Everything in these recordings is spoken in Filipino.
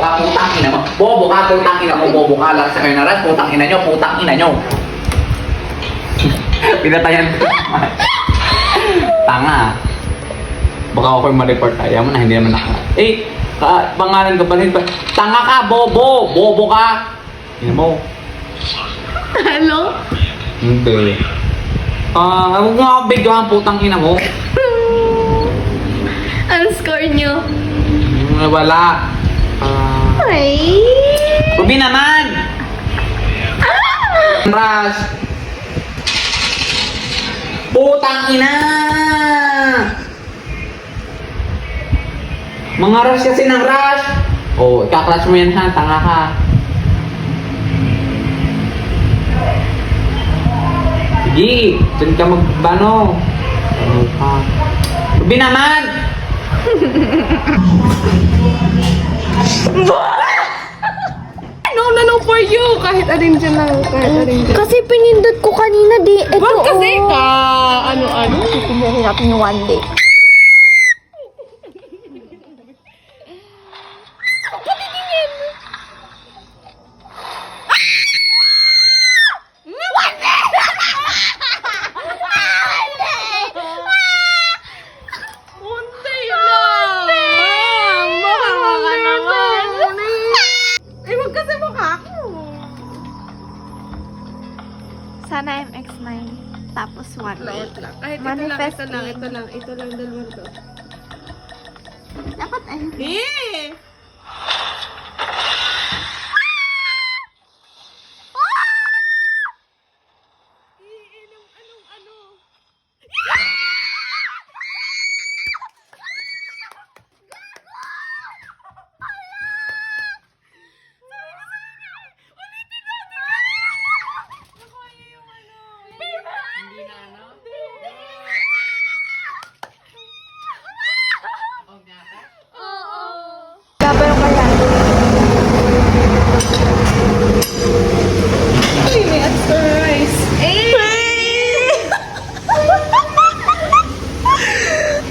ka, putang ina mo. Bobo ka, putang ina mo, bobo ka lang sa kayo na ras, putang ina nyo, putang ina nyo. Pinatayan ko. Tanga. Baka ako yung ma-report tayo mo na, hindi naman naka... pangalan ka pa rin ba? Tanga ka, bobo! Bobo ka! Ina mo. Hello? Hindi. Huwag nga ako bigyan, putang ina mo. Ang score nyo? Wala. Ay! Ruby naman! Ras! Putang ina! Mga rush kasi ng rush! Oh, ikakrush mo yan ha, tanga ka. Sige, dyan ka magbano. Ano ka? Ruby naman! No, for you! Kahit alin dyan lang, kahit alin dyan. Kasi pinindot ko kanina di. Ito, Wag kasi oh. ka! Ano? Pipindutin natin yung one day. Unti lang! Mukha ka naman! Eh, wag kasi mukha ko. Sana MX9. Tapos one day. Light lang. Kahit Manifesting. ito lang, dalawang to. Dapat ayun. Eh! Gabay ko yan. Ay, may extra rice.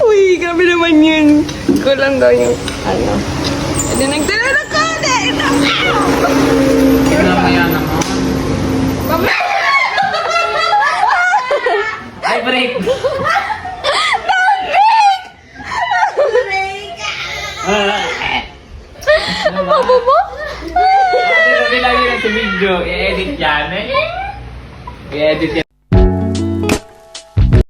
Uy, grabe naman yun. Kulang daw yung ano. Hindi nagdala na ko! Wala mo yan naman. Ay, break! Ang babo mo? Kasi lagi lang sa video, i-edit yan eh. I-edit yan.